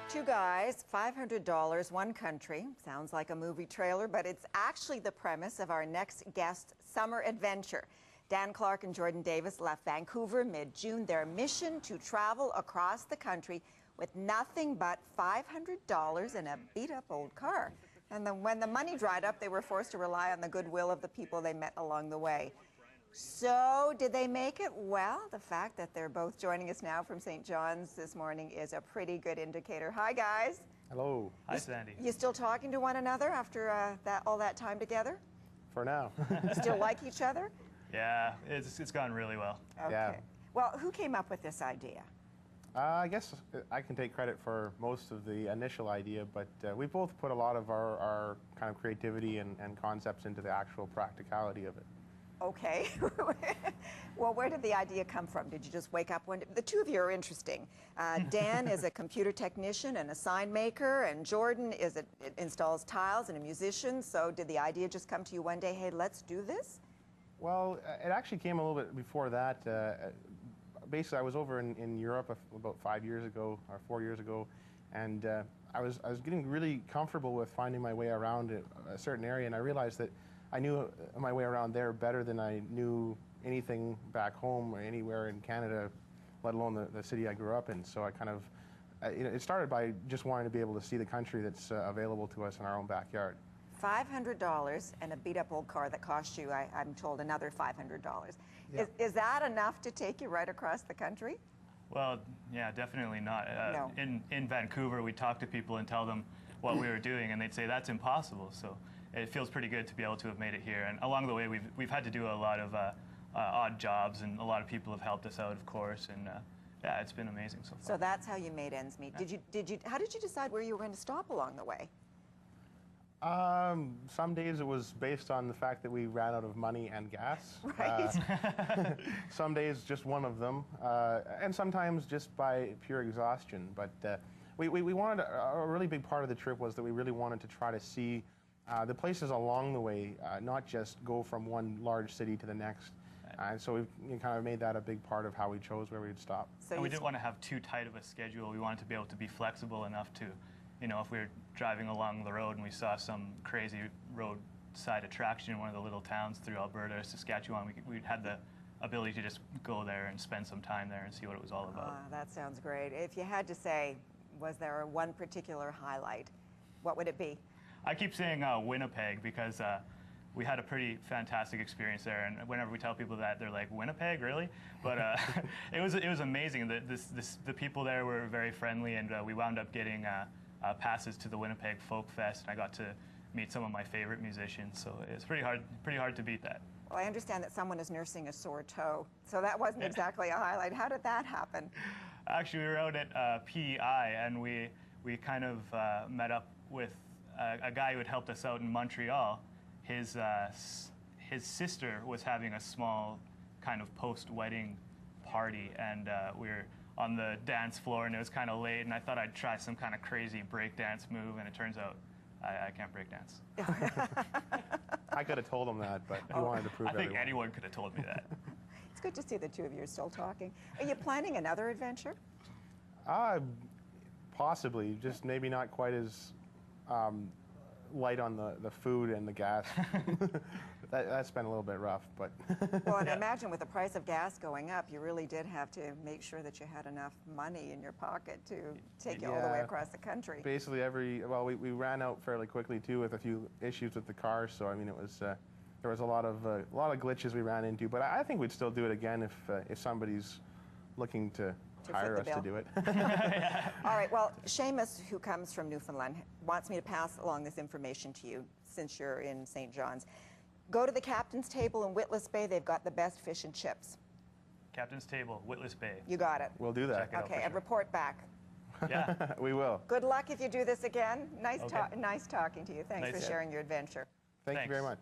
Two guys, $500, one country. Sounds like a movie trailer, but it's actually the premise of our next guest's summer adventure. Dan Clark and Jordan Davis left Vancouver mid-June. Their mission to travel across the country with nothing but $500 and a beat-up old car. And then when the money dried up, they were forced to rely on the goodwill of the people they met along the way. So, did they make it? Well, the fact that they're both joining us now from St. John's this morning is a pretty good indicator. Hi, guys. Hello. Hi, Sandy. You still talking to one another after all that time together? For now. You still like each other? Yeah, it's gone really well. Okay. Yeah. Well, who came up with this idea? I guess I can take credit for most of the initial idea, but we both put a lot of our kind of creativity and concepts into the actual practicality of it. Okay. Well, where did the idea come from? Did you just wake up one day? The two of you are interesting. Dan is a computer technician and a sign maker, and Jordan installs tiles and a musician. So did the idea just come to you one day, hey, let's do this? Well, it actually came a little bit before that. Basically, I was over in Europe about 5 years ago, or 4 years ago, and I was getting really comfortable with finding my way around a certain area, and I realized that I knew my way around there better than I knew anything back home or anywhere in Canada, let alone the city I grew up in. So I kind of, it started by just wanting to be able to see the country that's available to us in our own backyard. $500 and a beat-up old car that cost you, I'm told, another $500. Yeah. Is that enough to take you right across the country? Well, yeah, definitely not. No. In Vancouver, we talk to people and tell them what we were doing, and they'd say that's impossible. So it feels pretty good to be able to have made it here. And along the way, we've had to do a lot of odd jobs, and a lot of people have helped us out, of course. And yeah, it's been amazing so far. So that's how you made ends meet. Yeah. How did you decide where you were going to stop along the way? Some days it was based on the fact that we ran out of money and gas. Right. Some days just one of them, and sometimes just by pure exhaustion. But we wanted, a really big part of the trip was that we really wanted to try to see the places along the way, not just go from one large city to the next. And so we kind of made that a big part of how we chose where we'd stop. So and we didn't want to have too tight of a schedule. We wanted to be able to be flexible enough to, you know, if we were driving along the road and we saw some crazy roadside attraction in one of the little towns through Alberta, Saskatchewan, we had the ability to just go there and spend some time there and see what it was all about. That sounds great. If you had to say, was there one particular highlight, what would it be? I keep saying Winnipeg because we had a pretty fantastic experience there, and whenever we tell people that, they're like, Winnipeg, really? But it was amazing. The people there were very friendly, and we wound up getting passes to the Winnipeg Folk Fest, and I got to meet some of my favorite musicians. So it's pretty hard to beat that. Well, I understand that someone is nursing a sore toe, so that wasn't exactly a highlight. How did that happen? Actually, we were out at PEI, and we kind of met up with a guy who had helped us out in Montreal. His sister was having a small kind of post-wedding party, and we were on the dance floor, and it was kind of late, and I thought I'd try some kind of crazy breakdance move, and it turns out I can't breakdance. I could have told him that, but he wanted to prove I think everyone. anyone could have told me that. It's good to see the two of you are still talking. Are you planning another adventure? Possibly, just maybe not quite as light on the food and the gas. That's been a little bit rough, but. Well, and I imagine with the price of gas going up, you really did have to make sure that you had enough money in your pocket to take you all the way across the country. Basically we ran out fairly quickly too with a few issues with the car, so I mean it was there was a lot of glitches we ran into, but I think we'd still do it again if somebody's looking to hire us to do it. All right, well, Seamus, who comes from Newfoundland, wants me to pass along this information to you since you're in St. John's. Go to the Captain's Table in Witless Bay. They've got the best fish and chips. Captain's Table, Witless Bay. You got it. We'll do that. Check it out Okay, for and sure. report back. Yeah. We will. Good luck if you do this again. Nice Okay. talking to you. Thanks Nice for to- sharing your adventure. Thank you very much.